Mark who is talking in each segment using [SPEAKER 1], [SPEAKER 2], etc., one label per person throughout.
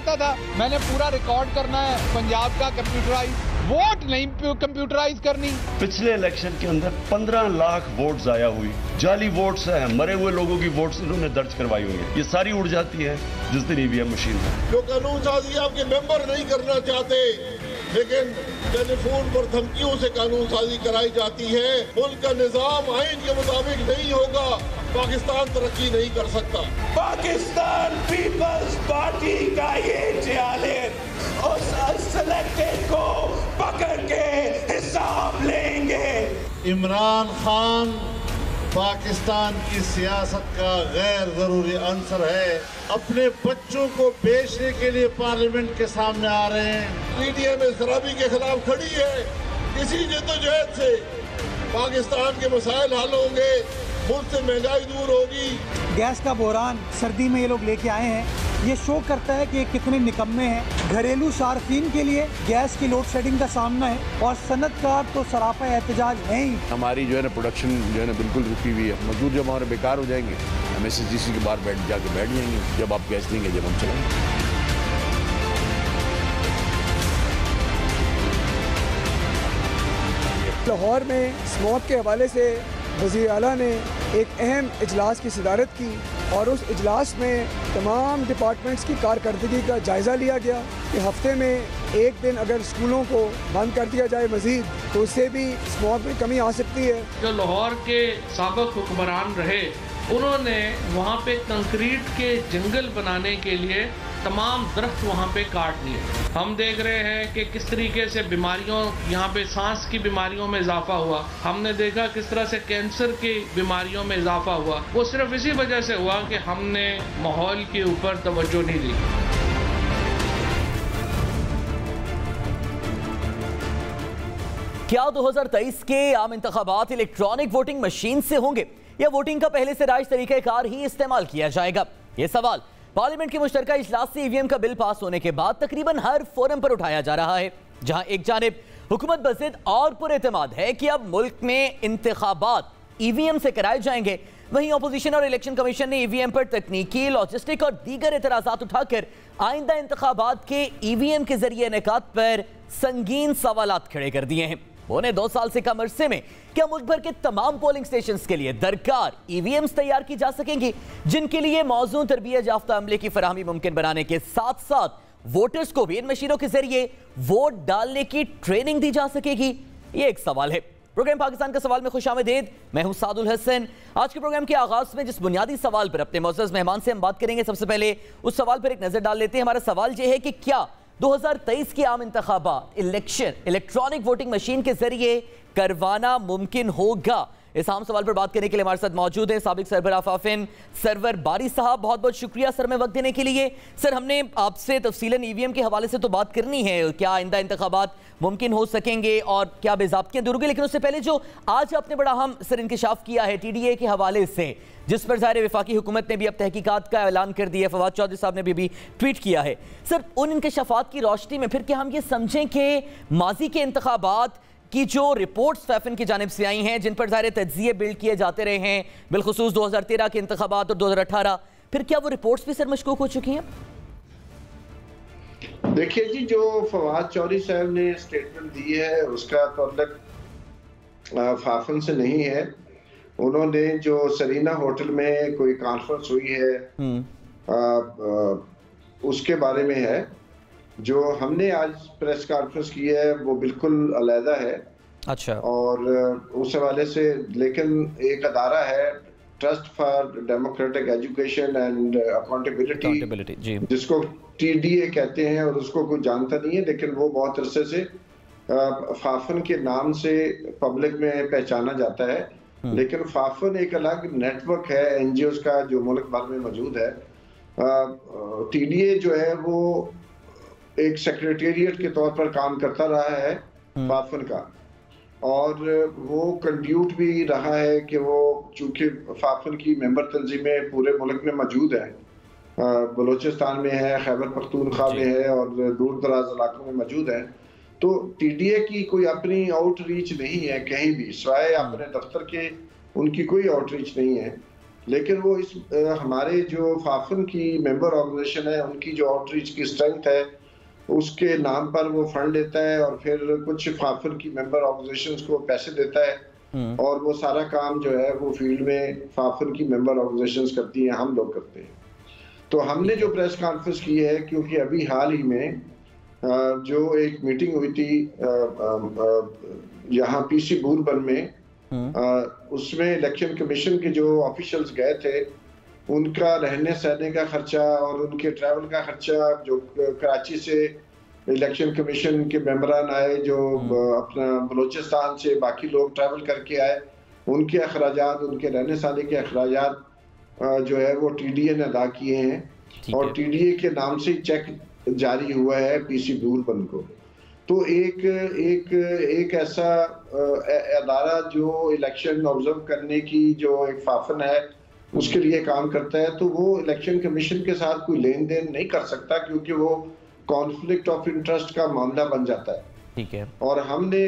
[SPEAKER 1] कहता था मैंने पूरा रिकॉर्ड करना है पंजाब का कंप्यूटराइज, वोट नहीं कंप्यूटराइज करनी।
[SPEAKER 2] पिछले इलेक्शन के अंदर 15 लाख वोट जाया हुई, जाली वोट्स हैं, मरे हुए लोगों की वोट्स इन्होंने दर्ज करवाई हुई है। ये सारी उड़ जाती है जिस दिन ईवीएम मशीन है।
[SPEAKER 3] जो कानून साजी आपके मेंबर नहीं करना चाहते, लेकिन टेलीफोन पर धमकियों से कानून साजी कराई जाती है। मुल्क का निजाम आइन के मुताबिक नहीं होगा, पाकिस्तान तरक्की नहीं कर सकता।
[SPEAKER 4] पाकिस्तान पीपल्स पार्टी का ये चैलेंज उस सिलेक्टेड को पकड़ के हिसाब लेंगे।
[SPEAKER 3] इमरान खान पाकिस्तान की सियासत का गैर जरूरी अंसर है। अपने बच्चों को बेचने के लिए पार्लियामेंट के सामने आ रहे हैं। पीटीआई में शराबी के खिलाफ खड़ी है। इसी जद्दोजहद से पाकिस्तान के मसाइल हल होंगे, मुल्क से महंगाई दूर होगी।
[SPEAKER 5] गैस का बहरान सर्दी में ये लोग लेके आए हैं, ये शो करता है कि कितने निकम्मे हैं। घरेलू सार्फिन के लिए गैस की लोड शेडिंग का सामना है और सनतकार तो सराफा एहतजाज है ही।
[SPEAKER 6] हमारी जो है ना प्रोडक्शन जो है ना बिल्कुल रुकी हुई है। मजदूर जब हमारे बेकार हो जाएंगे, हम एसएसडीसी के बाहर बैठ जाएंगे। जब आप गैस देंगे जब हम चलाएंगे।
[SPEAKER 7] लाहौर में स्मॉग के हवाले से वज़ीर आला ने एक अहम इजलास की सदारत की और उस इजलास में तमाम डिपार्टमेंट्स की कारकर्दगी का जायज़ा लिया गया कि हफ्ते में एक दिन अगर स्कूलों को बंद कर दिया जाए मज़ीद तो उससे भी स्मॉग में कमी आ सकती है।
[SPEAKER 8] जो लाहौर के साबिक़ हुक्मरान रहे, उन्होंने वहाँ पे कंक्रीट के जंगल बनाने के लिए तमाम दरख्त वहाँ पे काट दिए। हम देख रहे हैं कि किस तरीके से बीमारियों, यहाँ पे सांस की बीमारियों में इजाफा हुआ। हमने देखा किस तरह से कैंसर की बीमारियों में इजाफा हुआ। वो सिर्फ इसी वजह से हुआ कि हमने माहौल के ऊपर तवज्जो नहीं दी।
[SPEAKER 9] क्या 2023 के आम इंतखाबात इलेक्ट्रॉनिक वोटिंग मशीन से होंगे या वोटिंग का पहले से राइज तरीक़ाकार ही इस्तेमाल किया जाएगा? ये सवाल पार्लियामेंट की मुश्तरका इजलास से ईवीएम का बिल पास होने के बाद तकरीबन हर फोरम पर उठाया जा रहा है, जहां एक जानिब हुकूमत बज़िद और पुरएतमाद है कि अब मुल्क में इंतखाबात ईवीएम से कराए जाएंगे, वहीं अपोजिशन और इलेक्शन कमीशन ने ईवीएम पर तकनीकी, लॉजिस्टिक और दीगर एतराज़ात उठाकर आइंदा इंतखाबात के ईवीएम के जरिए इनेकाद पर संगीन सवालात खड़े कर दिए हैं। पौने 2 साल से कम अरसे में क्या मुल्क भर के तमाम पोलिंग स्टेशंस के लिए दरकार ईवीएम्स तैयार की जा सकेंगी, जिनके लिए मौजूद तरबियत याफ्ता अमले की फराहमी मुमकिन बनाने के साथ साथ वोटर्स को भी इन मशीनों के जरिए वोट डालने की ट्रेनिंग दी जा सकेगी? ये एक सवाल है। प्रोग्राम पाकिस्तान का सवाल में खुशामदीद, मैं हूं सादुल हसन। आज के प्रोग्राम के आगाज में जिस बुनियादी सवाल पर अपने मोअज़्ज़ज़ मेहमान से हम बात करेंगे, सबसे पहले उस सवाल पर एक नजर डाल लेते हैं। हमारा सवाल यह है कि क्या 2023 के आम इंतखाबात इलेक्शन इलेक्ट्रॉनिक वोटिंग मशीन के जरिए करवाना मुमकिन होगा? इस आम सवाल पर बात करने के लिए हमारे साथ मौजूद हैं साबिक सरबराह फाफिन सरवर बारी साहब। बहुत बहुत शुक्रिया सर में वक्त देने के लिए। सर, हमने आपसे तफसीलन ईवीएम के हवाले से तो बात करनी है, क्या आइंदा इंतखाबात मुमकिन हो सकेंगे और क्या बेज़ाब्तियाँ दूर होंगी, लेकिन उससे पहले जो आज आपने बड़ा अहम सर इंकशाफ किया है टीडीए के हवाले से, जिस पर ज़ाहिर वफाकी हुकूमत ने भी अब तहकीकात का ऐलान कर दिया, फवाद चौधरी साहब ने भी ट्वीट किया है। सर, उन इंकशाफात की रोशनी में फिर क्या हम ये समझें कि माजी के इंतखाबात की जो रिपोर्ट्स फैफिन की जानिब से आई हैं, जिन पर ज़ाहिर तज्ज़िये बिल्ड किए जाते रहे हैं, बिलखुसूस 2013 के इंतखाबात और 2018, फिर क्या वो रिपोर्ट्स भी सर मशकूक हो चुकी हैं?
[SPEAKER 10] देखिए जी, जो फवाद चौधरी साहब ने स्टेटमेंट दी है उसका तअल्लुक फाफिन से नहीं है। उन्होंने जो सरीना होटल में कोई कॉन्फ्रेंस हुई है उसके बारे में है। जो हमने आज प्रेस कॉन्फ्रेंस की है वो बिल्कुल अलहदा है।
[SPEAKER 9] अच्छा। और
[SPEAKER 10] उस हवाले से, लेकिन एक अदारा है trust for democratic education and accountability, जिसको टीडीए कहते हैं, और उसको कोई जानता नहीं है, लेकिन वो बहुत अरसे से फाफिन के नाम से पब्लिक में पहचाना जाता है। लेकिन फाफिन एक अलग नेटवर्क है एनजीओज का जो मुल्क भर में मौजूद है। टीडीए जो है वो एक सेक्रेटेरिएट के तौर पर काम करता रहा है फाफिन का, और वो कंड्यूट भी रहा है कि वो चूंकि फाफिन की मेंबर तंजीमें पूरे मुल्क में मौजूद हैं, बलूचिस्तान में है, खैबर पख्तूनख्वा में है और दूर दराज इलाकों में मौजूद है, तो टीडीए की कोई अपनी आउटरीच नहीं है कहीं भी, सिवाय अपने दफ्तर के उनकी कोई आउटरीच नहीं है। लेकिन वो इस हमारे जो फाफन की मेंबर ऑर्गेनाइजेशन है उनकी जो आउटरीच की स्ट्रेंथ है उसके नाम पर वो फंड लेता है और फिर कुछ फाफन की मेंबर ऑर्गेनाइजेशंस को पैसे देता है और वो सारा काम जो है वो फील्ड में फाफन की मेंबर ऑर्गेनाइजेशंस करती हैं, हम लोग करते हैं। तो हमने जो प्रेस कॉन्फ्रेंस की है, क्योंकि अभी हाल ही में जो एक मीटिंग हुई थी यहाँ पीसी बूरबन में, उसमें इलेक्शन कमीशन के जो ऑफिशियल्स गए थे उनका रहने सहने का खर्चा और उनके ट्रैवल का खर्चा, जो कराची से इलेक्शन कमीशन के मेंबरान आए, जो अपना बलूचिस्तान से बाकी लोग ट्रैवल करके आए, उनके अखराजात, उनके रहने सहने के अखराजात जो है वो टीडीए ने अदा किए हैं और टीडीए के नाम से चेक जारी हुआ है पीसी बूरबन को। तो एक ऐसा अदारा जो इलेक्शन ऑब्जर्व करने की जो एक फाफन है उसके लिए काम करता है, तो वो इलेक्शन कमीशन के साथ कोई लेन देन नहीं कर सकता, क्योंकि वो कॉन्फ्लिक्ट ऑफ इंटरेस्ट का मामला बन जाता है। ठीक है। और हमने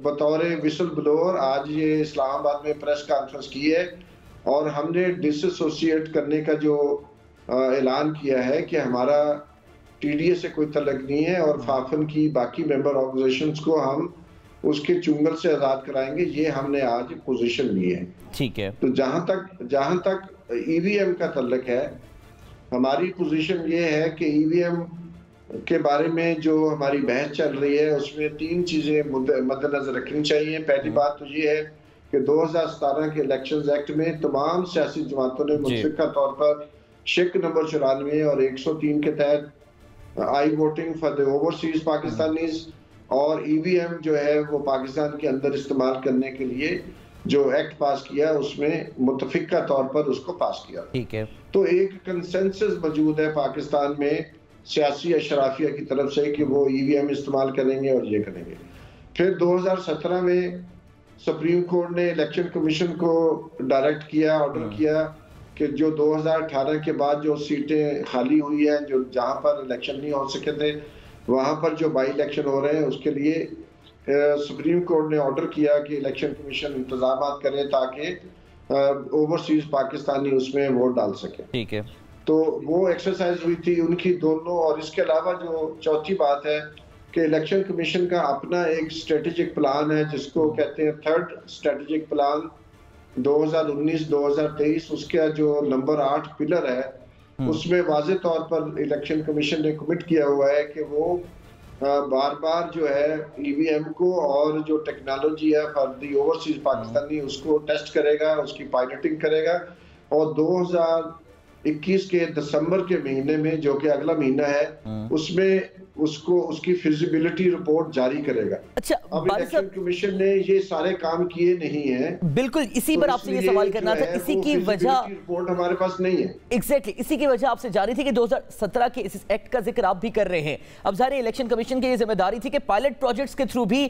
[SPEAKER 10] बतौर विसल ब्लोअर आज ये इस्लामाबाद में प्रेस कॉन्फ्रेंस की है और हमने डिसएसोसिएट करने का जो ऐलान किया है कि हमारा टीडीए से कोई तल्लुक नहीं है और फाफन की बाकी मेंबर ऑर्गेनाइजेशंस को हम उसके चुंगल से आजाद कराएंगे, ये हमने आज पोजीशन ली है। ठीक है। तो जहां तक ईवीएम का तल्लुक है, हमारी पोजीशन ये है कि ईवीएम के बारे में जो हमारी बहस चल रही है उसमें 3 चीजें मद्देनजर रखनी चाहिए। पहली बात तो ये है कि 2017 के इलेक्शंस एक्ट में तमाम सियासी जमातों ने मुतफिका तौर पर शिक नंबर 94 और 103 के तहत I voting for the overseas Pakistanis और ईवीएम जो है वो पाकिस्तान के अंदर इस्तेमाल करने के लिए जो एक्ट पास किया उसमें मुतफिका तौर पर उसको पास किया। ठीक है। तो एक कंसेंसस मौजूद है पाकिस्तान में सियासी अशराफिया की तरफ से कि वो ईवीएम इस्तेमाल करेंगे और ये करेंगे। फिर 2017 में सुप्रीम कोर्ट ने इलेक्शन कमीशन को डायरेक्ट किया, ऑर्डर किया कि जो 2018 के बाद जो सीटें खाली हुई है, जो जहां पर इलेक्शन नहीं हो सके थे, वहां पर जो बाई इलेक्शन हो रहे हैं उसके लिए सुप्रीम कोर्ट ने ऑर्डर किया कि इलेक्शन कमीशन इंतजाम करे ताकि ओवरसीज पाकिस्तानी उसमें वोट डाल सके। ठीक है। तो वो एक्सरसाइज हुई थी उनकी दोनों। और इसके अलावा जो चौथी बात है कि इलेक्शन कमीशन का अपना एक स्ट्रेटेजिक प्लान है जिसको कहते हैं 3rd स्ट्रेटेजिक प्लान 2019-2023। उसका जो नंबर 8 पिलर है उसमें वाज़े तौर पर इलेक्शन कमीशन ने कमिट किया हुआ है कि वो बार बार जो है ईवीएम को और जो टेक्नोलॉजी है फॉर दी ओवरसीज पाकिस्तानी उसको टेस्ट करेगा, उसकी पायलटिंग करेगा और 2021 के दिसंबर के महीने में जो कि अगला महीना है उसमें उसको उसकी फिजिबिलिटी रिपोर्ट जारी करेगा। अच्छा, अब इलेक्शन कमीशन ने ये सारे काम किए नहीं हैं।
[SPEAKER 9] बिल्कुल, इसी पर आपसे ये सवाल करना था। इसी की वजह
[SPEAKER 10] रिपोर्ट हमारे पास नहीं है।
[SPEAKER 9] एग्जैक्टली, इसी की वजह आपसे जारी थी कि 2017 के इस एक्ट का जिक्र आप भी कर रहे हैं। अब ज़ाहिर इलेक्शन कमीशन की ये जिम्मेदारी थी कि पायलट प्रोजेक्ट्स के थ्रू भी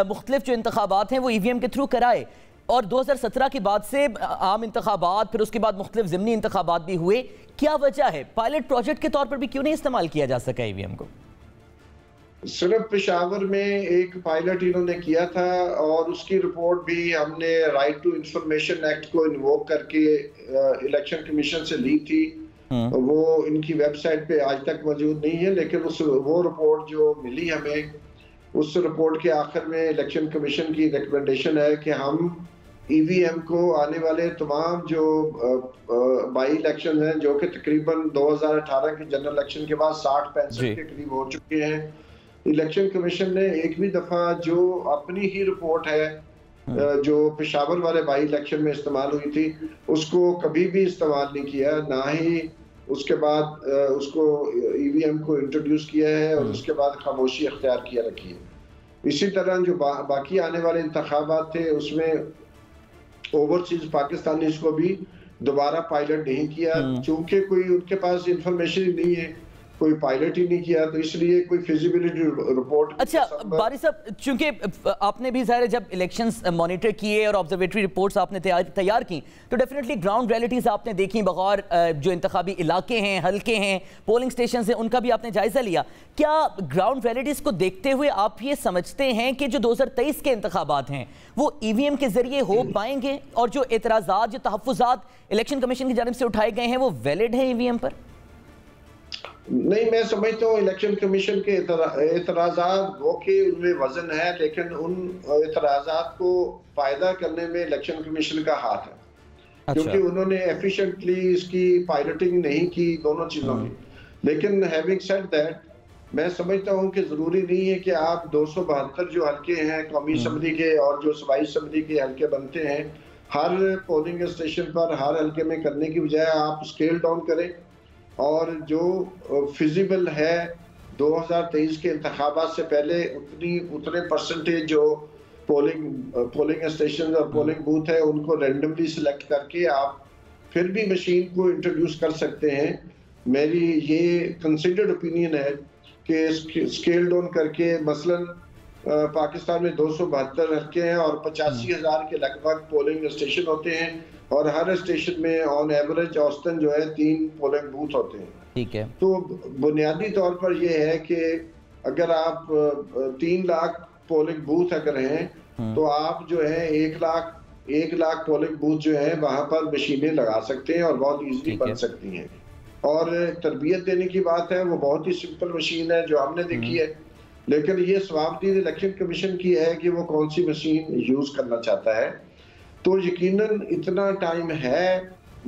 [SPEAKER 9] मुख्तलिफ जो इंतखाबात हैं वो ईवीएम के थ्रू कराए और 2017 के बाद से आम इंतखाबात, फिर उसके बाद मुख्तलिफ ज़िमनी इंतखाबात भी हुए। क्या वजह है पायलट प्रोजेक्ट के तौर पर भी क्यों नहीं इस्तेमाल किया जा सका ईवीएम को?
[SPEAKER 10] सिर्फ पेशावर में एक पायलट इन्होंने किया था और उसकी रिपोर्ट भी हमने राइट टू इंफॉर्मेशन एक्ट को इन्वोक करके इलेक्शन कमीशन से ली थी। वो इनकी वेबसाइट पे आज तक मौजूद नहीं है, लेकिन वो रिपोर्ट जो मिली हमें, उस रिपोर्ट के आखिर में इलेक्शन कमीशन की रिकमेंडेशन है कि हम ईवीएम को आने वाले तमाम जो बाई इलेक्शन हैं जो कि तकरीबन 2018 के जनरल इलेक्शन के बाद 60-65 के करीब हो चुके हैं, इलेक्शन कमीशन ने एक भी दफा जो अपनी ही रिपोर्ट है जो पेशावर वाले बाई इलेक्शन में इस्तेमाल हुई थी उसको कभी भी इस्तेमाल नहीं किया, ना ही उसके बाद उसको ईवीएम को इंट्रोड्यूस किया है और उसके बाद खामोशी अख्तियार किया रखी है। इसी तरह जो बाकी आने वाले इंतखाबात थे उसमें ओवरसीज पाकिस्तानी को भी दोबारा पायलट नहीं किया, चूंकि कोई उनके पास इंफॉर्मेशन ही नहीं है कोई पायलट ही नहीं किया, तो इसलिए कोई फिजिबिलिटी रिपोर्ट।
[SPEAKER 9] अच्छा बारी साहब, चूंकि आपने भी ज़ाहिर जब इलेक्शंस मॉनिटर किए और ऑब्जर्वेटरी रिपोर्ट्स आपने तैयार की तो डेफिनेटली ग्राउंड रियलिटीज़ आपने देखी, बगौर जो इंतखाबी इलाके हैं, हल्के हैं, पोलिंग स्टेशन हैं, उनका भी आपने जायज़ा लिया। क्या ग्राउंड रियलिटीज़ को देखते हुए आप ये समझते हैं कि जो 2023 के इंतखाबात हैं वो EVM के जरिए हो पाएंगे और जो एतराज़ात, जो तहफ़्फ़ुज़ात इलेक्शन कमीशन की जानिब से उठाए गए हैं वो वैलिड है EVM पर?
[SPEAKER 10] नहीं, मैं समझता हूँ इलेक्शन कमीशन के एतराज़ात वो कि उनमें वजन है, लेकिन उन एतराज़ात को फायदा करने में इलेक्शन कमीशन का हाथ है। अच्छा। क्योंकि उन्होंने एफिशिएंटली इसकी पायलटिंग नहीं की दोनों चीजों की। लेकिन हैविंग सेड दैट, मैं समझता हूँ कि जरूरी नहीं है कि आप 272 जो हल्के हैं कौमी असम्बली के और जो सूबाई असम्बली के हल्के बनते हैं, हर पोलिंग स्टेशन पर हर हल्के में करने की बजाय आप स्केल डाउन करें और जो फिजिबल है 2023 के इंतखाबात से पहले उतने परसेंटेज जो पोलिंग स्टेशन और पोलिंग बूथ है उनको रैंडमली सिलेक्ट करके आप फिर भी मशीन को इंट्रोड्यूस कर सकते हैं। मेरी ये कंसिडर्ड ओपिनियन है कि स्केल डाउन करके मसलन पाकिस्तान में 272 हल्के हैं और 85,000 के लगभग पोलिंग स्टेशन होते हैं और हर स्टेशन में ऑन एवरेज औसतन जो है 3 पोलिंग बूथ होते हैं।
[SPEAKER 9] ठीक है।
[SPEAKER 10] तो बुनियादी तौर पर यह है कि अगर आप 3 लाख पोलिंग बूथ अगर हैं तो आप जो है 1 लाख पोलिंग बूथ जो है वहां पर मशीनें लगा सकते हैं और बहुत इजीली बन सकती हैं। और तरबियत देने की बात है, वो बहुत ही सिंपल मशीन है जो हमने देखी है, लेकिन ये स्वाबदीद इलेक्शन कमीशन की है कि वो कौन सी मशीन यूज करना चाहता है। तो यकीनन इतना टाइम है,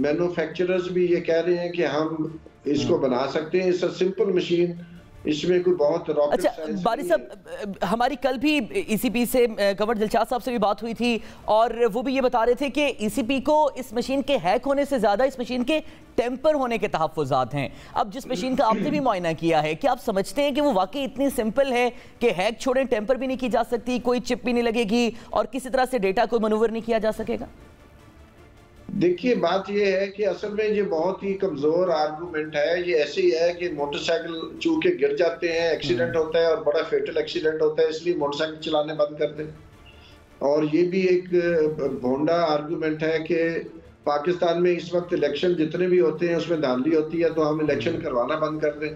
[SPEAKER 10] मैन्युफैक्चरर्स भी ये कह रहे हैं कि हम इसको बना सकते हैं, इट्स अ सिंपल मशीन, इसमें कोई बहुत रॉकेट
[SPEAKER 9] अच्छा बारी साहब, हमारी कल भी ECP से गवर्नर दिलशाद साहब से भी बात हुई थी और वो भी ये बता रहे थे कि ECP को इस मशीन के हैक होने से ज़्यादा इस मशीन के टेम्पर होने के तहफ़्फ़ुज़ात हैं। अब जिस मशीन का आपने भी मुआयना किया है, क्या आप समझते हैं कि वो वाकई इतनी सिंपल है कि हैक छोड़ें, टेम्पर भी नहीं की जा सकती, कोई चिप भी नहीं लगेगी और किसी तरह से डेटा को मनूवर नहीं किया जा सकेगा?
[SPEAKER 10] देखिए, बात यह है कि असल में ये बहुत ही कमजोर आर्गूमेंट है। ये ऐसे ही है कि मोटरसाइकिल चूके गिर जाते हैं, एक्सीडेंट होता है और बड़ा फेटल एक्सीडेंट होता है, इसलिए मोटरसाइकिल चलाने बंद कर दें। और ये भी एक भोंडा आर्गूमेंट है कि पाकिस्तान में इस वक्त इलेक्शन जितने भी होते हैं उसमें धांधली होती है तो हम इलेक्शन करवाना बंद कर दें।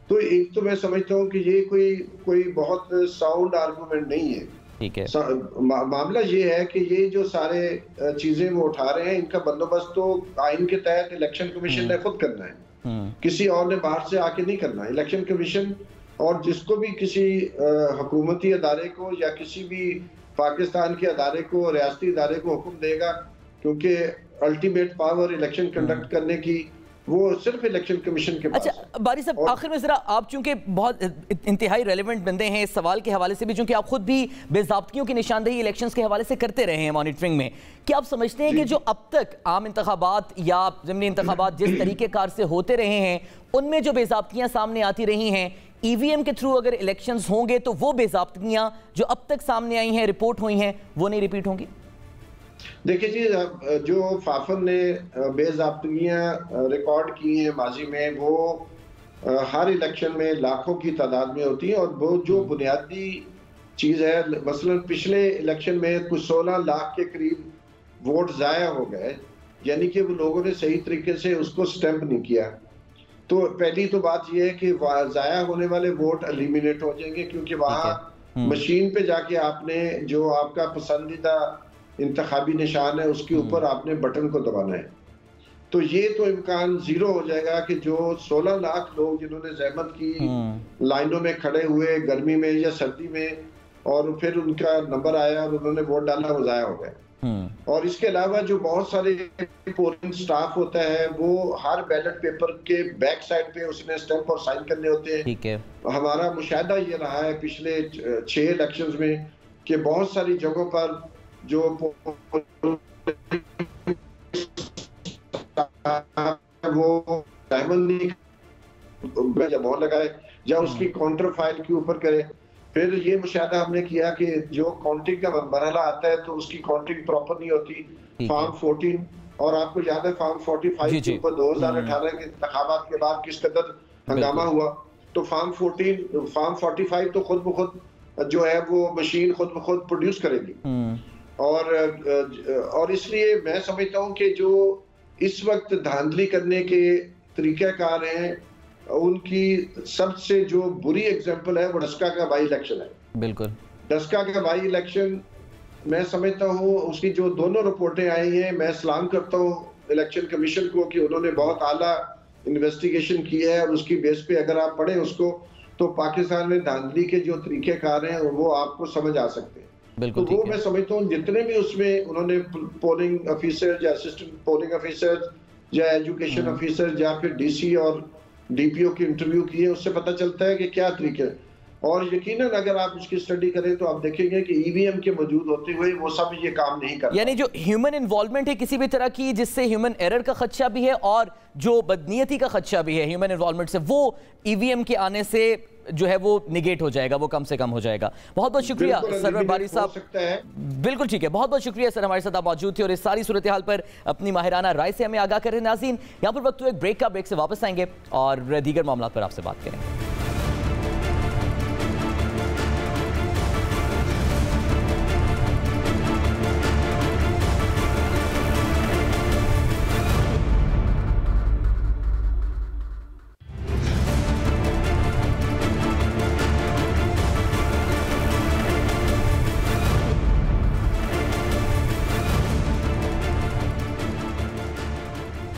[SPEAKER 10] तो एक तो मैं समझता हूँ कि ये कोई बहुत साउंड आर्गूमेंट नहीं है।
[SPEAKER 9] ठीक है।
[SPEAKER 10] मामला ये है कि ये जो सारे चीजें वो उठा रहे हैं, इनका बंदोबस्त तो आइन के तहत इलेक्शन कमीशन ने खुद करना है, किसी और ने बाहर से आके नहीं करना। इलेक्शन कमीशन और जिसको भी किसी हुकूमती अदारे को या किसी भी पाकिस्तान के अदारे को, रियासती अदारे को हुक्म देगा, क्योंकि अल्टीमेट पावर इलेक्शन कंडक्ट करने की वो सिर्फ इलेक्शन कमीशन के पास।
[SPEAKER 9] अच्छा बारी साहब, आखिर में जरा आप चूंकि बहुत इंतहाई रेलेवेंट बंदे हैं इस सवाल के हवाले से भी, चूंकि आप खुद भी बेज़ाब्तियों की निशानदेही इलेक्शंस के हवाले से करते रहे हैं मॉनिटरिंग में, क्या आप समझते हैं कि जो अब तक आम इंतखाबात या ज़मीनी इंतखाबात जिस तरीक़ेकार से होते रहे हैं उनमें जो बेज़ाब्तियाँ सामने आती रही हैं, EVM के थ्रू अगर इलेक्शंस होंगे तो वो बेज़ाब्तियाँ जो अब तक सामने आई हैं, रिपोर्ट हुई हैं, वो नहीं रिपीट होंगी?
[SPEAKER 10] देखिए जी, जो फाफन ने बेज़ाब्तियाँ रिकॉर्ड की हैं माजी में, वो हर इलेक्शन में लाखों की तादाद में होती हैं। और वो जो बुनियादी चीज़ है, मसलन पिछले इलेक्शन में कुछ 16 लाख के करीब वोट ज़ाया हो गए, यानी कि वो लोगों ने सही तरीके से उसको स्टैंप नहीं किया। तो पहली तो बात यह है कि ज़ाया होने वाले वोट एलिमिनेट हो जाएंगे, क्योंकि वहाँ मशीन पे जाके आपने जो आपका पसंदीदा इंतखाबी निशान है उसके ऊपर आपने बटन को दबाना है। तो ये तो इम्कान जीरो हो जाएगा कि जो 16 लाख लोग जिन्होंने जहमत की लाइनों में खड़े हुए गर्मी में या सर्दी में और फिर उनका नंबर आया और उन्होंने वोट डाला, वो ज़ाया हो गए। और इसके अलावा जो बहुत सारे पोलिंग स्टाफ होता है वो हर बैलेट पेपर के बैक साइड पे उसने स्टैंप और साइन करने होते हैं।
[SPEAKER 9] ठीक है।
[SPEAKER 10] हमारा मुशाहिदा ये रहा है पिछले 6 इलेक्शंस में कि बहुत सारी जगहों पर जो वो डायमंड मोहर लगाए या उसकी काउंटर फाइल के ऊपर करे। फिर ये मुशाहिदा हमने किया कि जो काउंटिंग का मरहला आता है तो उसकी काउंटिंग प्रॉपर नहीं होती। फॉर्म 14 और आपको याद है फॉर्म 45 के ऊपर 2018 के इंतखाबात के बाद किस कदर हंगामा हुआ, तो फार्म 45 तो खुद ब खुद जो है वो मशीन खुद ब खुद प्रोड्यूस करेगी। और इसलिए मैं समझता हूं कि जो इस वक्त धांधली करने के तरीक़ाकार हैं, उनकी सबसे जो बुरी एग्जांपल है वो डस्का का बाई इलेक्शन है।
[SPEAKER 9] बिल्कुल,
[SPEAKER 10] डस्का का बाई इलेक्शन मैं समझता हूँ उसकी जो दोनों रिपोर्टें आई हैं, मैं सलाम करता हूँ इलेक्शन कमीशन को कि उन्होंने बहुत आला इन्वेस्टिगेशन की है, और उसकी बेस पे अगर आप पढ़ें उसको तो पाकिस्तान में धांधली के जो तरीक़ेकार हैं वो आपको समझ आ सकते हैं।
[SPEAKER 9] बिल्कुल,
[SPEAKER 10] तो वो मैं समझता हूँ जितने भी उसमें उन्होंने पोलिंग ऑफिसर या असिस्टेंट पोलिंग ऑफिसर या एजुकेशन ऑफिसर या फिर डीसी और डीपीओ की इंटरव्यू किए, उससे पता चलता है कि क्या तरीके हैं। और यकीनन अगर आप उसकी स्टडी करें तो आप देखेंगे कि ईवीएम के मौजूद होते हुए वो सब ये काम नहीं करते।
[SPEAKER 9] यानी जो ह्यूमन इन्वॉल्वमेंट है किसी भी तरह की, जिससे ह्यूमन एरर का खदशा भी है और जो बदनीयती का खदशा भी है ह्यूमन इन्वॉल्वमेंट से, वो ईवीएम के आने से जो है वो निगेट हो जाएगा, वो कम से कम हो जाएगा। बहुत बहुत शुक्रिया सरवर बारी साहब। बिल्कुल ठीक है, बहुत बहुत शुक्रिया सर, हमारे साथ आप मौजूद थे और इस सारी सूरत हाल पर अपनी माहिराना राय से हमें आगाह करें। नाज़रीन, यहाँ पर वक्त एक ब्रेक का, ब्रेक से वापस आएंगे और दीगर मामला पर आपसे बात करेंगे।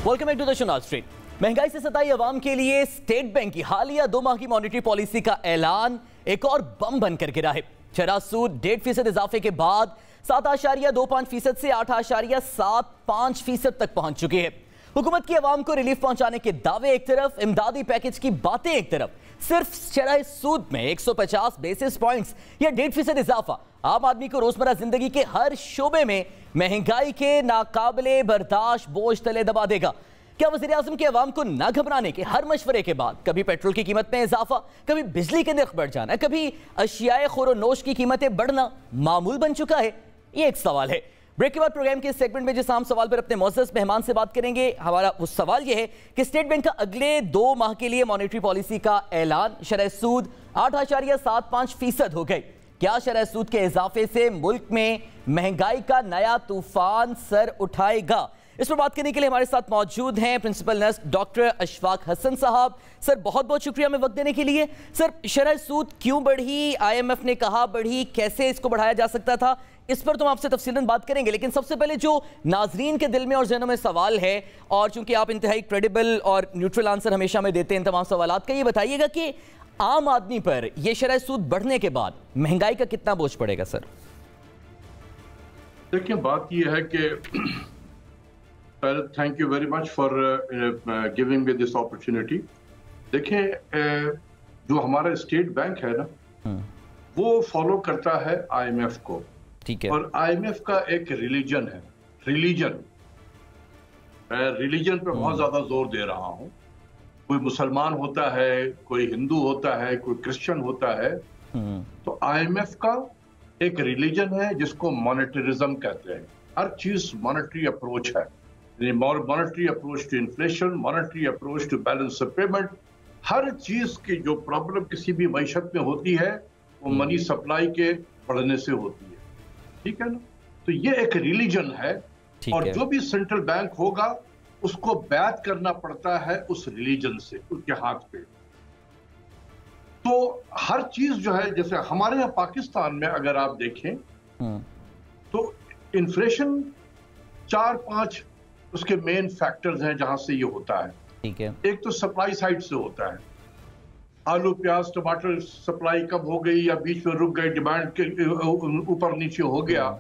[SPEAKER 9] Welcome back to the show street. महंगाई से सताई अवाम के लिए स्टेट बैंक की हालिया 2 माह की मॉनेटरी पॉलिसी का ऐलान एक और बम बनकर गिरा है। शरह सूद 1.5% इजाफे के बाद 7.25% से 8.75% तक पहुंच चुकी है। हुकूमत की अवाम को रिलीफ पहुंचाने के दावे एक तरफ, इमदादी पैकेज की बातें एक तरफ। सिर्फ शरह सूद में 150 बेसिस पॉइंट्स या 1.5% इजाफा आम आदमी को रोजमर्रा जिंदगी के हर शोबे में महंगाई के नाकाबिले बर्दाश्त बोझ तले दबा देगा। क्या वज़ीर आज़म के अवाम को ना घबराने के हर मशवरे के बाद कभी पेट्रोल की कीमत में इजाफा, कभी बिजली के नर्ख बढ़ जाना, कभी अशियाए खुरोनोश की कीमतें बढ़ना मामूल बन चुका है? ये एक सवाल है। ब्रेक के बाद प्रोग्राम के इस सेगमेंट में जिस आम सवाल पर अपने मोअज़्ज़ज़ मेहमान से बात करेंगे, हमारा वो सवाल ये है कि स्टेट बैंक का अगले 2 माह के लिए मॉनेटरी पॉलिसी का ऐलान। शरह सूद 8.75% हो गई। क्या शरह सूद के इजाफे से मुल्क में महंगाई का नया तूफान सर उठाएगा? इस पर बात करने के लिए हमारे साथ मौजूद हैं principal nurse doctor Ashfaq Hasan साहब। सर, बहुत बहुत शुक्रिया हमें वक्त देने के लिए। सर, शरह सूद क्यों बढ़ी? IMF ने कहा बढ़ी, कैसे इसको बढ़ाया जा सकता था? इस पर तो हम आपसे तफसीलन बात करेंगे, लेकिन सबसे पहले जो नाजरीन के दिल में और जहनों में सवाल है, और चूंकि आप इंतहाई क्रेडिबल और न्यूट्रल आंसर हमेशा में देते हैं इन तमाम सवालात का, ये बताइएगा कि आम आदमी पर यह शरह सूद बढ़ने के बाद महंगाई का कितना बोझ पड़ेगा? सर
[SPEAKER 11] देखिए, बात यह है कि thank you very much for giving me this opportunity. देखिए, जो हमारा स्टेट बैंक है ना, वो फॉलो करता है IMF को।
[SPEAKER 9] ठीक है।
[SPEAKER 11] और IMF का एक रिलीजन है, रिलीजन पे बहुत ज्यादा जोर दे रहा हूं। कोई मुसलमान होता है, कोई हिंदू होता है, कोई क्रिश्चियन होता है, तो IMF का एक रिलीजन है जिसको मॉनेटरिज्म कहते हैं। हर चीज मॉनेटरी अप्रोच है, monetary approach to inflation, monetary approach to balance of payment. हर चीज की जो प्रॉब्लम किसी भी मईशत में होती है वो मनी सप्लाई के बढ़ने से होती है। ठीक है ना? तो ये एक रिलीजन है, और जो भी सेंट्रल बैंक होगा उसको बैत करना पड़ता है उस रिलीजन से, उसके हाथ पे। तो हर चीज जो है, जैसे हमारे यहाँ पाकिस्तान में अगर आप देखें तो इन्फ्लेशन 4-5 उसके मेन फैक्टर्स हैं जहां से ये होता है।
[SPEAKER 9] ठीक है।
[SPEAKER 11] एक तो सप्लाई साइड से होता है, आलू प्याज टमाटर सप्लाई कम हो गई या बीच में रुक गई, डिमांड के ऊपर नीचे हो गया,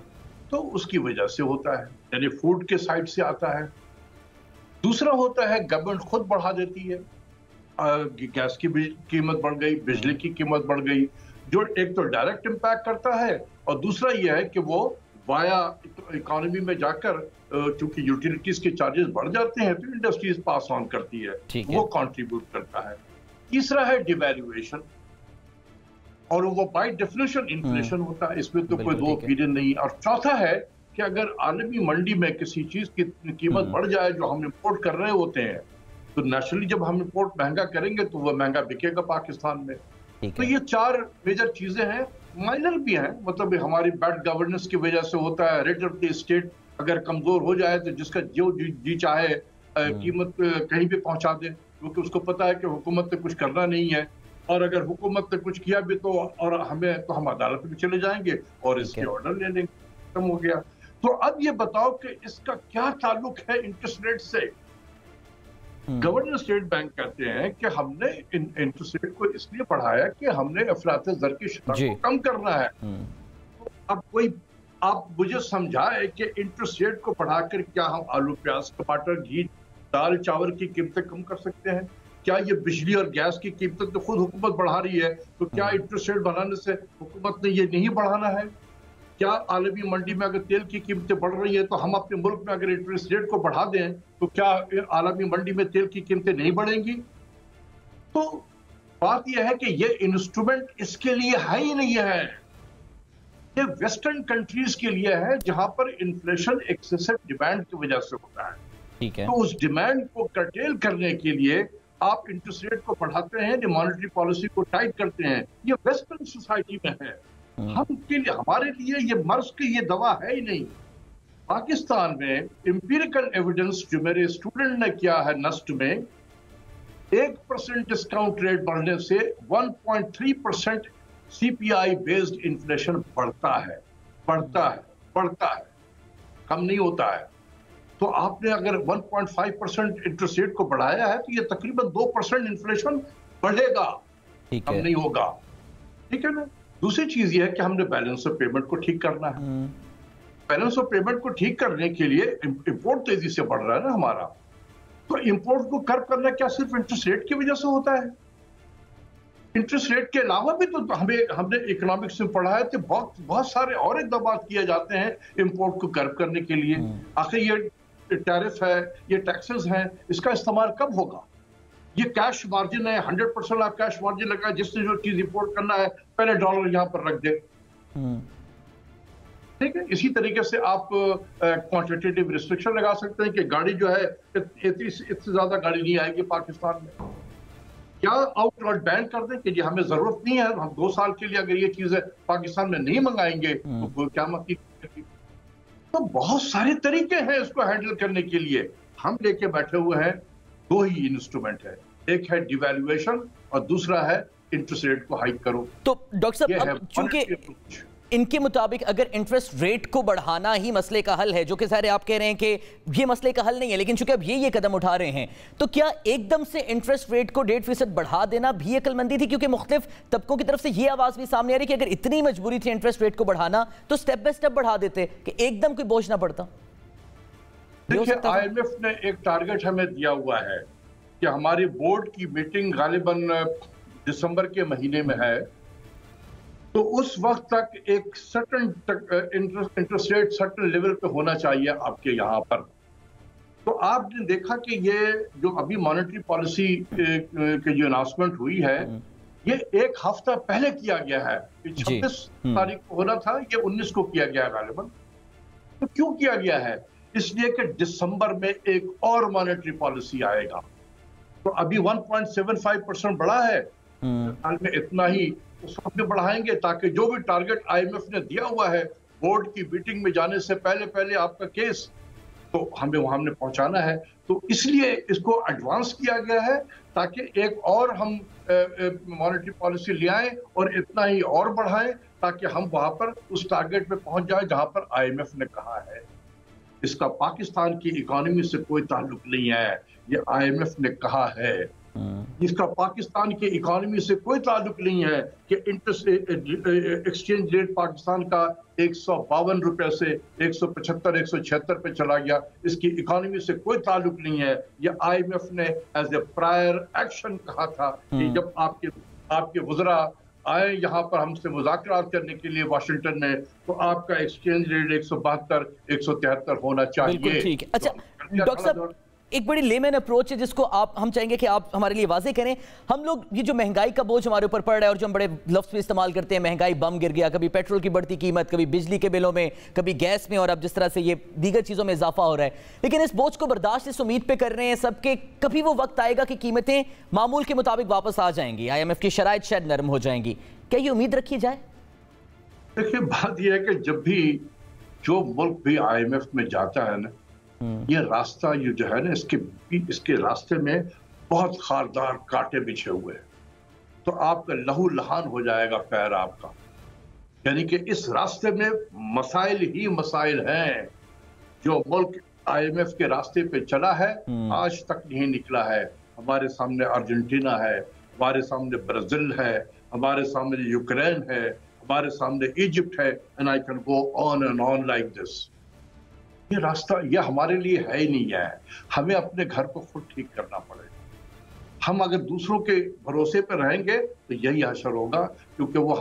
[SPEAKER 11] तो उसकी वजह से होता है, यानी फूड के साइड से आता है। दूसरा होता है गवर्नमेंट खुद बढ़ा देती है, गैस की कीमत बढ़ गई, बिजली की कीमत बढ़ गई, जो एक तो डायरेक्ट इम्पैक्ट करता है, और दूसरा यह है कि वो वाया इकोनॉमी में जाकर चूंकि यूटिलिटीज के चार्जेस बढ़ जाते हैं तो इंडस्ट्रीज पास ऑन करती है, वो कंट्रीब्यूट करता है। तीसरा है डिवैल्यूएशन, और वो बाय डेफिनेशन इन्फ्लेशन होता है, इसमें तो कोई दो ओपिनियन नहीं। और चौथा है कि अगर आलमी मंडी में किसी चीज की कीमत बढ़ जाए जो हम इंपोर्ट कर रहे होते हैं, तो नेशनली जब हम इंपोर्ट महंगा करेंगे तो वो महंगा बिकेगा पाकिस्तान में। तो ये 4 मेजर चीजें हैं, माइनर भी हैं, मतलब हमारी बैड गवर्नेंस की वजह से होता है। रेट ऑफ द स्टेट अगर कमजोर हो जाए तो जिसका जो जी चाहे कीमत कहीं भी पहुंचा दे, क्योंकि उसको पता है कि हुकूमत ने कुछ करना नहीं है, और अगर हुकूमत ने कुछ किया भी तो और हमें तो हम अदालत में चले जाएंगे और इसके ऑर्डर ले लेंगे, खत्म हो गया। तो अब ये बताओ कि इसका क्या ताल्लुक है इंटरेस्ट रेट से? गवर्नर स्टेट बैंक कहते हैं कि हमने इंटरेस्ट रेट को इसलिए बढ़ाया कि हमने अफरात ज़र की शरह को कम करना है। तो अब कोई आप मुझे समझाए कि इंटरेस्ट रेट को बढ़ाकर क्या हम आलू, प्याज, टमाटर, घी, दाल, चावल की कीमतें कम कर सकते हैं? क्या ये बिजली और गैस की कीमतें तो खुद हुकूमत बढ़ा रही है, तो क्या इंटरेस्ट रेट बढ़ाने से हुकूमत ने ये नहीं बढ़ाना है? क्या आलमी मंडी में अगर तेल की कीमतें बढ़ रही है तो हम अपने मुल्क में अगर इंटरेस्ट रेट को बढ़ा दें तो क्या आलमी मंडी में तेल की कीमतें नहीं बढ़ेंगी? तो बात यह है कि ये इंस्ट्रूमेंट इसके लिए है ही नहीं है। ये वेस्टर्न कंट्रीज के लिए है जहां पर इन्फ्लेशन एक्सेसिव डिमांड की वजह से होता है।
[SPEAKER 9] ठीक है।
[SPEAKER 11] तो उस डिमांड को कर्टेल करने के लिए आप इंटरेस्ट रेट को बढ़ाते हैं, मॉनेटरी पॉलिसी को टाइट करते हैं। ये वेस्टर्न सोसाइटी में है। हम के लिए, हमारे लिए ये मर्ज की ये दवा है ही नहीं। पाकिस्तान में एम्पिरिकल एविडेंस जो मेरे स्टूडेंट ने किया है नस्ट में, 1% डिस्काउंट रेट बढ़ने से 1.3% CPI बेस्ड इन्फ्लेशन बढ़ता है, कम नहीं होता है। तो आपने अगर 1.5% इंटरेस्ट रेट को बढ़ाया है तो ये तकरीबन 2% इन्फ्लेशन बढ़ेगा, कम नहीं होगा। ठीक है ना। दूसरी चीज ये है कि हमने बैलेंस ऑफ पेमेंट को ठीक करना है। बैलेंस ऑफ पेमेंट को ठीक करने के लिए इंपोर्ट तेजी से बढ़ रहा है ना हमारा, तो इंपोर्ट को कर्व करना क्या सिर्फ इंटरेस्ट रेट की वजह से होता है? इंटरेस्ट रेट के अलावा भी तो हमने इकोनॉमिक्स में पढ़ा है कि बहुत सारे और इक़दाम किए जाते हैं इंपोर्ट को कर्व करने के लिए। आखिर ये टैरिफ है, ये टैक्सेस हैं, इसका इस्तेमाल कब होगा? ये कैश मार्जिन है, 100% आप कैश मार्जिन लगा, जिससे जो चीज इंपोर्ट करना है पहले डॉलर यहां पर रख दे। ठीक है। इसी तरीके से आप क्वांटिटेटिव रिस्ट्रिक्शन लगा सकते हैं कि गाड़ी जो है इससे ज्यादा गाड़ी नहीं आएगी पाकिस्तान में। क्या आउटवर्ड बैन कर दें कि जी हमें जरूरत नहीं है, हम 2 साल के लिए अगर ये चीजें पाकिस्तान में नहीं मंगाएंगे तो क्या मतलब? तो बहुत सारे तरीके हैं इसको हैंडल करने के लिए। हम लेके बैठे हुए हैं 2 ही इंस्ट्रूमेंट है, एक है डिवैल्यूएशन और दूसरा है इंटरेस्ट रेट को हाइक करो।
[SPEAKER 9] तो डॉक्टर साहब, चूंकि इनके मुताबिक अगर इंटरेस्ट रेट को बढ़ाना ही मसले का हल है, जो कि सारे आप कह रहे हैं कि ये मसले का हल नहीं है, लेकिन चूंकि अब ये कदम उठा रहे हैं, तो क्या एकदम से इंटरेस्ट रेट को 1.5% बढ़ा देना भी अक्लमंदी थी? क्योंकि मुख्तलिफ तबकों की तरफ से ये आवाज भी सामने आ रही कि अगर इतनी मजबूरी थी इंटरेस्ट रेट को बढ़ाना तो स्टेप बाय स्टेप बढ़ा देते कि एकदम कोई बोझ ना पड़ता।
[SPEAKER 11] देखिए, IMF ने एक टारगेट हमें दिया हुआ है कि हमारी बोर्ड की मीटिंग गालिबन दिसंबर के महीने में है, तो उस वक्त तक एक certain interest rate certain level पे होना चाहिए आपके यहाँ पर। तो आपने देखा कि ये जो अभी मॉनेटरी पॉलिसी की जो अनाउंसमेंट हुई है, ये 1 हफ्ता पहले किया गया है। 26 तारीख को होना था, ये 19 को किया गया है गालिबन। तो क्यों किया गया है? इसलिए कि दिसंबर में एक और मॉनेटरी पॉलिसी आएगा। तो अभी 1.75% बढ़ा है, हाल में इतना ही उस वक्त भी बढ़ाएंगे ताकि जो भी टारगेट IMF ने दिया हुआ है बोर्ड की मीटिंग में जाने से पहले आपका केस तो हमने पहुंचाना है। तो इसलिए इसको एडवांस किया गया है ताकि एक और हम मॉनेटरी पॉलिसी ले आए और इतना ही और बढ़ाएं ताकि हम वहां पर उस टारगेट पे पहुंच जाए जहां पर IMF ने कहा है। इसका पाकिस्तान की इकोनॉमी से कोई ताल्लुक नहीं है, ये IMF ने कहा है। इसका पाकिस्तान की इकोनॉमी से कोई ताल्लुक नहीं है कि इंटरेस्ट एक्सचेंज रेट पाकिस्तान का 152 रुपए से 175 176 पे चला गया। इसकी इकोनॉमी से कोई ताल्लुक नहीं है। ये IMF ने एज ए प्रायर एक्शन कहा था कि जब आपके वज़रा आए यहाँ पर हमसे मुज़ाकरात करने के लिए वाशिंगटन में, तो आपका एक्सचेंज रेट 172 173 होना चाहिए।
[SPEAKER 9] ठीक है। अच्छा डॉक्टर साहब, एक बड़ी लेमन अप्रोच है जिसको हम चाहेंगे कि आप हमारे लिए वाजे करें। हम लोग ये जो महंगाई का बोझ हमारे ऊपर पड़ रहा है और जो हम बड़े लफ्ज़ भी इस्तेमाल करते हैं, महंगाई बम गिर गया, कभी पेट्रोल की बढ़ती कीमत, कभी बिजली के बिलों में, कभी गैस में, और अब जिस तरह से ये दीगर चीज़ों में इजाफा हो रहा है, लेकिन इस बोझ को बर्दाश्त इस उम्मीद पर कर रहे हैं सबके कभी वो वक्त आएगा कि कीमतें मामूल के मुताबिक वापस आ जाएंगी, IMF की शराइत शायद नरम हो जाएंगी। क्या ये उम्मीद रखी जाए?
[SPEAKER 11] देखिए, बात यह है कि जब भी जो मुल्क भी IMF में जाता है ना, ये रास्ता ये जो है ना, इसके रास्ते में बहुत खारदार कांटे बिछे हुए हैं, तो आपका लहू लहान हो जाएगा पैर आपका। यानी कि इस रास्ते में मसाइल ही मसाइल हैं। जो मुल्क IMF के रास्ते पे चला है आज तक नहीं निकला है। हमारे सामने अर्जेंटीना है, हमारे सामने ब्राजील है, हमारे सामने यूक्रेन है, हमारे सामने इजिप्ट है, and I can go on and on like this. ये रास्ता ये हमारे लिए है ही नहीं है। हमें अपने घर को खुद ठीक करना पड़ेगा। हम अगर दूसरों के भरोसे पर रहेंगे तो यही असर होगा, क्योंकि वो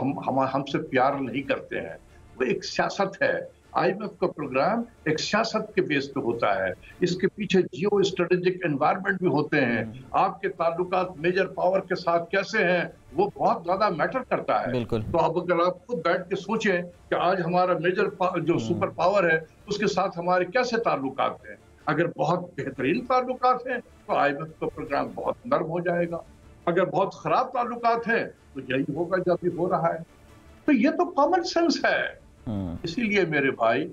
[SPEAKER 11] हमसे प्यार नहीं करते हैं। वो एक सियासत है। IMF का प्रोग्राम एक सियासत के बेस पे होता है। इसके पीछे जियो स्ट्रेटेजिक एनवायरनमेंट भी होते हैं। आपके ताल्लुकात मेजर पावर के साथ कैसे हैं वो बहुत ज्यादा मैटर करता है। तो अब अगर आप खुद बैठ के सोचें कि आज हमारा मेजर जो सुपर पावर है उसके साथ हमारे कैसे ताल्लुकात हैं, अगर बहुत बेहतरीन ताल्लुकात हैं तो IMF का प्रोग्राम बहुत नर्म हो जाएगा। अगर बहुत खराब ताल्लुकात हैं तो यही होगा जब भी हो रहा है। तो ये तो कॉमन सेंस है। इसीलिए मेरे भाई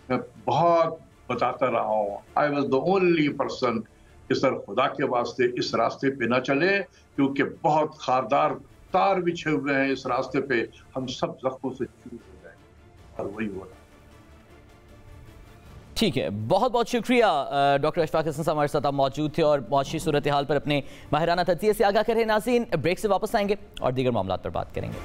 [SPEAKER 11] मैं बहुत बताता रहा हूँ, I was the only person कि सर खुदा के वास्ते इस रास्ते पे ना चले, क्योंकि बहुत खारदार तार बिछे हुए हैं इस रास्ते पे। हम सब जख्मों से चूर हो जाएंगे और वही हो रहा है।
[SPEAKER 9] ठीक है, बहुत बहुत शुक्रिया डॉक्टर अशफाक हसन साहब हमारे साथ आप मौजूद थे और मौशी सूरत हाल पर अपने माहिराना तज्ज़िये से आगाह कर रहे हैं। नाज़रीन, ब्रेक से वापस आएंगे और दीगर मामलात पर बात करेंगे।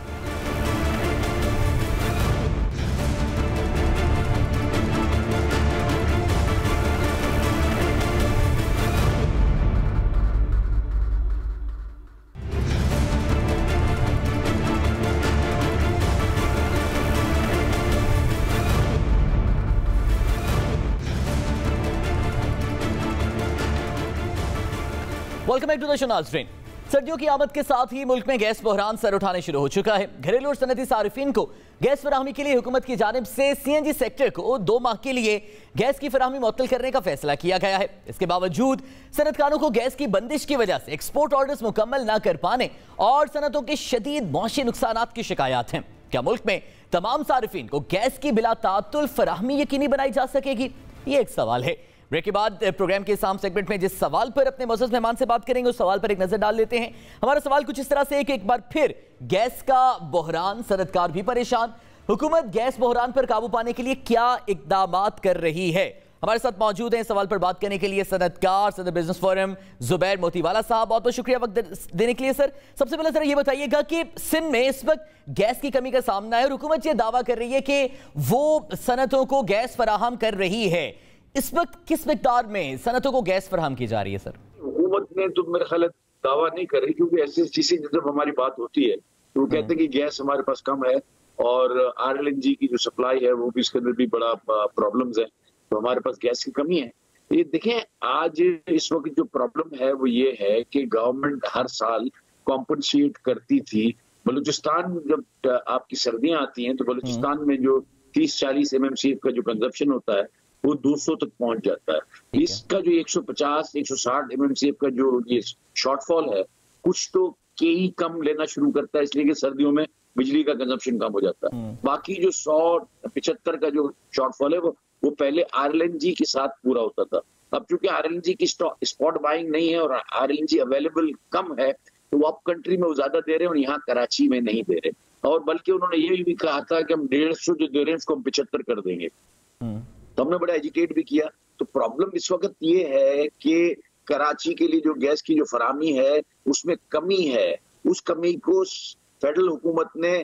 [SPEAKER 9] Welcome back to the show. नाज़रीन, सर्दियों की आमद के साथ ही मुल्क में गैस बहरान सर उठाने शुरू हो चुका है। घरेलू और सनती सारिफिन को गैस फराहमी के लिए हुकूमत की जानिब से CNG सेक्टर को 2 माह के लिए गैस की फराहमी मुअत्तल करने का फैसला किया गया है। इसके बावजूद सनतकारों को गैस की बंदिश की वजह से एक्सपोर्ट ऑर्डर्स मुकम्मल न कर पाने और सनतों के शदीद मौशी नुकसानात की शिकायत हैं। क्या मुल्क में तमाम सारिफिन को गैस की बिला ताअत्तुल फराहमी यकीनी बनाई जा सकेगी? ये एक सवाल है। ब्रेक के बाद प्रोग्राम के इस आम सेगमेंट में जिस सवाल पर अपने मुअज़्ज़ज़ मेहमान से बात करेंगे उस सवाल पर एक नजर डाल लेते हैं। हमारा सवाल कुछ इस तरह से है कि एक बार फिर गैस का बहरान, सनतकार भी परेशान, हुकूमत गैस बहरान पर काबू पाने के लिए क्या इक़दामात कर रही है? हमारे साथ मौजूद हैं इस सवाल पर बात करने के लिए सनतकार, सदर बिजनेस फोरम जुबैर मोतीवाला साहब। बहुत बहुत शुक्रिया वक्त देने के लिए सर। सबसे पहले सर ये बताइएगा कि सिंध में इस वक्त गैस की कमी का सामना है और हुकूमत ये दावा कर रही है कि वो सनतों को गैस फराहम कर रही है। इस वक्त किस मिकदार में सनतों को गैस फराहम की जा रही है सर?
[SPEAKER 12] हुकूमत ने तो मेरे ख्याल दावा नहीं कर रही, क्योंकि SSGC जब हमारी बात होती है तो वो कहते हैं कि गैस हमारे पास कम है और RLNG की जो सप्लाई है वो भी इसके अंदर भी बड़ा प्रॉब्लम्स है, तो हमारे पास गैस की कमी है। ये देखें, आज इस वक्त जो प्रॉब्लम है वो ये है कि गवर्नमेंट हर साल कॉम्पनसेट करती थी। बलूचिस्तान जब आपकी सर्दियां आती हैं तो बलूचिस्तान में जो 30-40 MMCF का जो कंजप्शन होता है वो 200 तक पहुंच जाता है। इसका जो 150-160 MMCF का जो ये शॉर्टफॉल है, कुछ तो KE कम लेना शुरू करता है, इसलिए कि सर्दियों में बिजली का कंजप्शन कम हो जाता है। बाकी जो 175 का जो शॉर्टफॉल है वो पहले RLNG के साथ पूरा होता था। अब चूंकि RLNG की स्पॉट बाइंग नहीं है और RLNG अवेलेबल कम है, तो वो अप कंट्री में वो ज्यादा दे रहे हैं और यहाँ कराची में नहीं दे रहे। और बल्कि उन्होंने ये भी कहा था कि हम 150 जो दे रहे हैं उसको हम 75 कर देंगे। तो हमने बड़ा एजुकेट भी किया। तो प्रॉब्लम इस वक्त ये है कि कराची के लिए जो गैस की जो फराहमी है उसमें कमी है। उस कमी को फेडरल हुकूमत ने,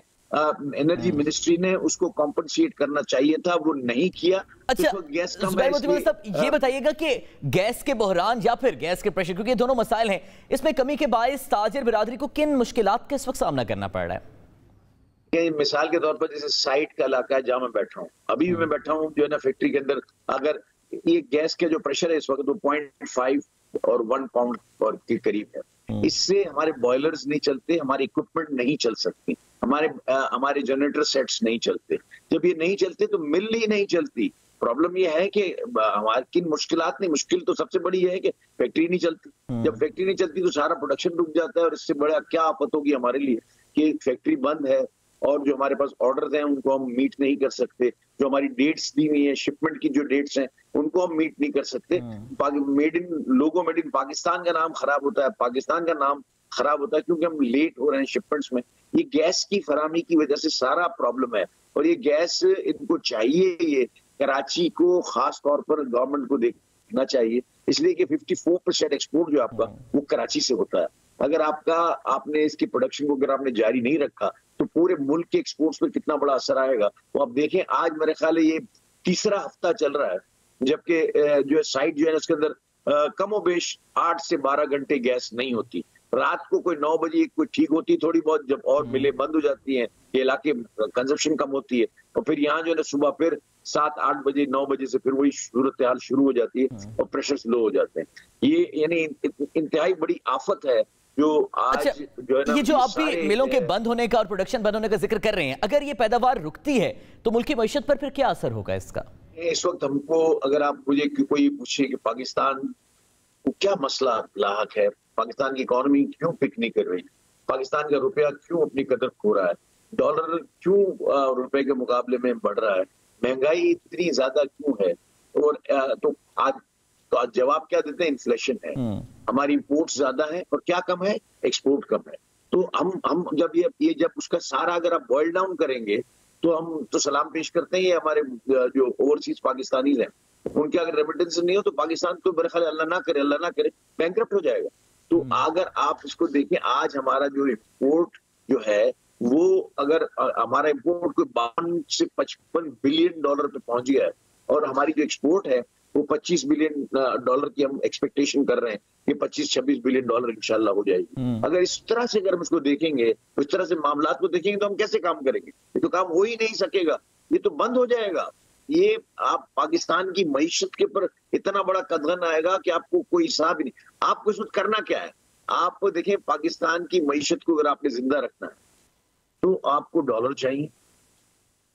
[SPEAKER 12] एनर्जी मिनिस्ट्री ने उसको कॉम्पनसेट करना चाहिए था, वो नहीं किया।
[SPEAKER 9] अच्छा,
[SPEAKER 12] गैस
[SPEAKER 9] ये बताइएगा कि गैस के बहरान या फिर गैस के प्रेशर, क्योंकि ये दोनों मसाइल हैं, इसमें कमी के बायस ताजिर बिरादरी को किन मुश्किलात का इस वक्त सामना करना पड़ रहा है?
[SPEAKER 12] मिसाल के तौर पर जैसे साइट का इलाका है जहाँ मैं बैठा हूँ, अभी भी मैं बैठा हूँ जो है ना फैक्ट्री के अंदर, अगर ये गैस का जो प्रेशर है इस वक्त वो 0.5 और 1 पाउंड और के करीब है। इससे हमारे बॉयलर्स नहीं चलते, हमारे इक्विपमेंट नहीं चल सकती, हमारे जनरेटर सेट्स नहीं चलते। जब ये नहीं चलते तो मिल ही नहीं चलती। प्रॉब्लम ये है कि हमारी किन मुश्किलात नहीं, मुश्किल तो सबसे बड़ी ये है कि फैक्ट्री नहीं चलती। जब फैक्ट्री नहीं चलती तो सारा प्रोडक्शन रुक जाता है, और इससे बड़ा क्या आफत होगी हमारे लिए कि फैक्ट्री बंद है और जो हमारे पास ऑर्डर्स हैं उनको हम मीट नहीं कर सकते, जो हमारी डेट्स दी हुई है शिपमेंट की जो डेट्स हैं उनको हम मीट नहीं कर सकते। मेड इन पाकिस्तान का नाम खराब होता है, पाकिस्तान का नाम खराब होता है क्योंकि हम लेट हो रहे हैं शिपमेंट्स में। ये गैस की फराहमी की वजह से सारा प्रॉब्लम है, और ये गैस इनको चाहिए, ये कराची को खास तौर पर गवर्नमेंट को देखना चाहिए, इसलिए कि 54% एक्सपोर्ट जो आपका वो कराची से होता है। अगर आपने इसकी प्रोडक्शन को अगर आपने जारी नहीं रखा तो पूरे मुल्क के एक्सपोर्ट्स पे कितना बड़ा असर आएगा वो आप देखें। आज मेरे ख्याल है ये तीसरा हफ्ता चल रहा है जबकि जो है साइट जो है उसके अंदर कमोबेश 8 से 12 घंटे गैस नहीं होती। रात को कोई 9 बजे कोई ठीक होती थोड़ी बहुत, जब और मिलें बंद हो जाती हैं, ये इलाके कंजप्शन कम होती है, और फिर यहाँ जो है सुबह फिर 7-8 बजे 9 बजे से फिर वही सूरत हाल शुरू हो जाती है और प्रेशर लो हो जाते हैं। ये यानी इंतहाई बड़ी आफत है जो आज जो है ना,
[SPEAKER 9] ये जो आप भी मिलों के बंद होने का और प्रोडक्शन बंद होने का जिक्र कर रहे हैं, अगर ये पैदावार रुकती है तो मुल्क की मईशत पर फिर क्या असर होगा इसका?
[SPEAKER 12] इस वक्त हमको अगर आप मुझे कोई पूछे कि पाकिस्तान को क्या मसला लाहक है, पाकिस्तान की इकोनॉमी क्यों पिक नहीं कर रही, पाकिस्तान का रुपया क्यों अपनी कदर खो रहा है, डॉलर क्यों रुपए के मुकाबले में बढ़ रहा है, महंगाई इतनी ज्यादा क्यों है, और तो आज जवाब क्या देते हैं? इन्फ्लेशन है, हमारी इंपोर्ट ज्यादा है और क्या कम है? एक्सपोर्ट कम है। तो हम जब ये जब उसका सारा अगर आप बॉइल डाउन करेंगे तो हम तो सलाम पेश करते हैं। ये हमारे जो ओवरसीज पाकिस्तानीज हैं उनके अगर रेमिटेंस नहीं हो तो पाकिस्तान तो मेरे ख्याल अल्लाह ना करे बैंकरप्ट हो जाएगा। तो अगर आप इसको देखें, आज हमारा जो इंपोर्ट जो है वो अगर हमारा इंपोर्ट कोई 52 से 55 बिलियन डॉलर पे पहुंच गया है, और हमारी जो एक्सपोर्ट है वो 25 बिलियन डॉलर की हम एक्सपेक्टेशन कर रहे हैं कि 25-26 बिलियन डॉलर इंशाल्लाह हो जाएगी। अगर इस तरह से अगर हम इसको देखेंगे, इस तरह से मामलात को देखेंगे तो हम कैसे काम करेंगे? ये तो काम हो ही नहीं सकेगा, ये तो बंद हो जाएगा। ये आप पाकिस्तान की मईशत के ऊपर इतना बड़ा कदगन आएगा कि आपको कोई हिसाब ही नहीं। आपको इस वक्त करना क्या है? आप देखें, पाकिस्तान की मईशत को अगर आपने जिंदा रखना है तो आपको डॉलर चाहिए,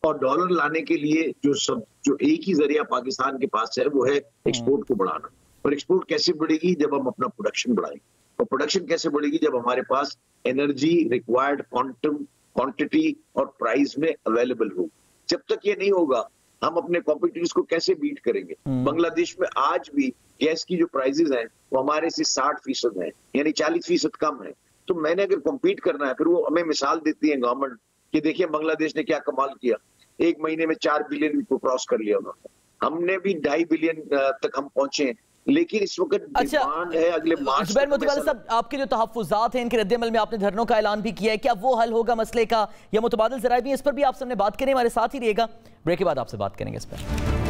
[SPEAKER 12] और डॉलर लाने के लिए जो एक ही जरिया पाकिस्तान के पास है वो है एक्सपोर्ट को बढ़ाना। और एक्सपोर्ट कैसे बढ़ेगी? जब हम अपना प्रोडक्शन बढ़ाएंगे। और प्रोडक्शन कैसे बढ़ेगी? जब हमारे पास एनर्जी रिक्वायर्ड क्वांटिटी और प्राइस में अवेलेबल हो। जब तक ये नहीं होगा हम अपने कॉम्पिटिटर्स को कैसे बीट करेंगे? बांग्लादेश में आज भी गैस की जो प्राइसेस हैं वो हमारे से 60% है, यानी 40% कम है। तो मैंने अगर कॉम्पीट करना है, फिर वो हमें मिसाल देती है गवर्नमेंट कि देखिए बांग्लादेश ने क्या कमाल किया, 1 महीने में 4 बिलियन को क्रॉस कर लिया उन्होंने, हमने भी 2.5 बिलियन तक हम पहुंचे। लेकिन इस वक्त डिमांड है अगले मार्च।
[SPEAKER 9] जुबैर मोतीवाला साहब, आपके जो तहफ्फुज़ात हैं इनके रद्द-ए-अमल में आपने धरनों का ऐलान भी किया है, क्या वो हल होगा मसले का या मुतबादिल ज़राए भी? इस पर भी आपसे हमने बात करें, हमारे साथ ही रहिएगा, ब्रेक के बाद आपसे बात करेंगे इस पर।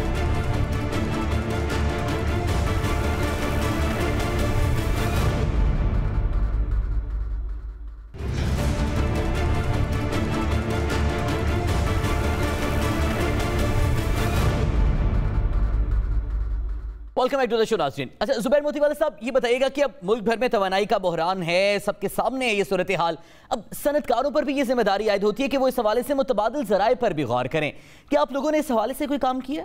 [SPEAKER 9] Welcome back to the show नाज़रीन। अच्छा जुबैर मोतीवाला साहब, ये बताइएगा कि अब मुल्क भर में तवानाई का बहरान है, सबके सामने है ये सूरत हाल। अब सनतकारों पर भी ये जिम्मेदारी आयद होती है कि वो इस हवाले से मुतबादिल ज़राए पर भी गौर करें। क्या आप लोगों ने इस हवाले से कोई काम किया?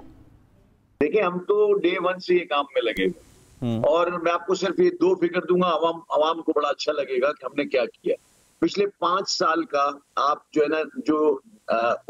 [SPEAKER 12] देखिए, हम तो डे 1 से ये काम में लगे हुए, और मैं आपको सिर्फ ये 2 फिगर दूंगा, आवाम को बड़ा अच्छा लगेगा कि हमने क्या किया। पिछले 5 साल का आप जो है ना, जो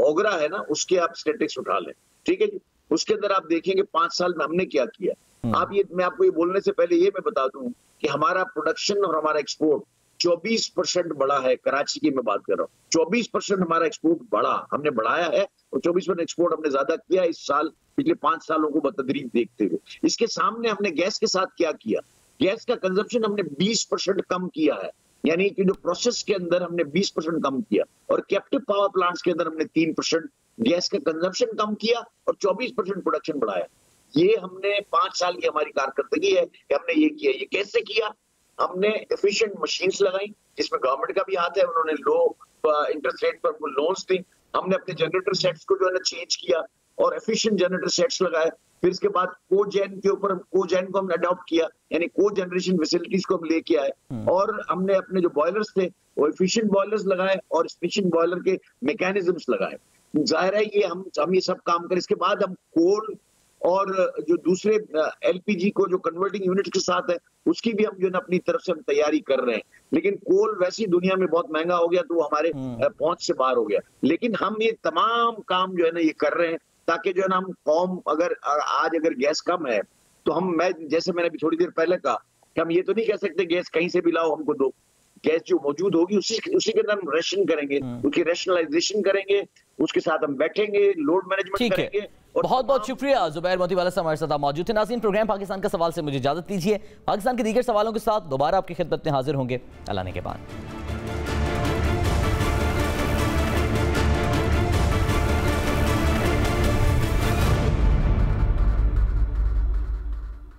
[SPEAKER 12] ओगरा है ना, उसके आप स्टेटिक्स उठा लें, ठीक है जी। उसके अंदर आप देखेंगे 5 साल में हमने क्या किया। मैं आपको ये बोलने से पहले ये मैं बता दूं कि हमारा प्रोडक्शन और हमारा एक्सपोर्ट 24% बढ़ा है। कराची की मैं बात कर रहा हूँ, 24% हमारा एक्सपोर्ट बढ़ा, हमने बढ़ाया है, और 24% एक्सपोर्ट हमने ज्यादा किया इस साल, पिछले 5 सालों को बतदरीज देखते हुए। इसके सामने हमने गैस के साथ क्या किया? गैस का कंजप्शन हमने 20% कम किया है, यानी कि जो प्रोसेस के अंदर हमने 20% कम किया, और कैप्टिव पावर प्लांट्स के अंदर हमने 3% गैस का कंजप्शन कम किया और 24% प्रोडक्शन बढ़ाया। ये हमने 5 साल की हमारी कारकर्दगी है कि हमने ये किया। ये कैसे किया? हमने एफिशिएंट मशीन्स लगाई, जिसमें गवर्नमेंट का भी हाथ है, उन्होंने लो इंटरेस्ट रेट पर लोन्स दी। हमने अपने जनरेटर सेट्स को जो है ना चेंज किया, और एफिशिएंट जनरेटर सेट्स लगाए। फिर इसके बाद कोजेन के ऊपर कोजेन को हमने अडॉप्ट किया, यानी को जनरेशन फैसिलिटीज को हम लेके आए और हमने अपने जो बॉयलर्स थे वो एफिशिएंट बॉयलर्स लगाए और एफिशिएंट बॉयलर के मैकेनिज्म्स लगाए। जाहिर है ये हम ये सब काम करें। इसके बाद हम कोल और जो दूसरे एलपीजी को जो कन्वर्टिंग यूनिट के साथ है उसकी भी हम जो है अपनी तरफ से हम तैयारी कर रहे हैं। लेकिन कोल वैसी दुनिया में बहुत महंगा हो गया तो वो हमारे पहुंच से बाहर हो गया। लेकिन हम ये तमाम काम जो है ना ये कर रहे हैं ताकि जो है ना हम कौम अगर गैस कम है तो जैसे मैंने अभी थोड़ी देर पहले कहा कि हम ये तो नहीं कह सकते गैस कहीं से भी लाओ हमको दो। गैस जो मौजूद होगी उसी के अंदर हम रेशन करेंगे, उसकी रैशनलाइजेशन करेंगे, उसके साथ हम बैठेंगे, लोड मैनेजमेंट करेंगे।
[SPEAKER 9] बहुत बहुत शुक्रिया जुबैर मोतीवाला साहब हमारे साथ मौजूद थे। नाज़रीन, प्रोग्राम पाकिस्तान का सवाल से मुझे इजाजत दीजिए। पाकिस्तान के दीगर सवालों के साथ दोबारा आपकी खिदमत में हाजिर होंगे अलाने के बाद।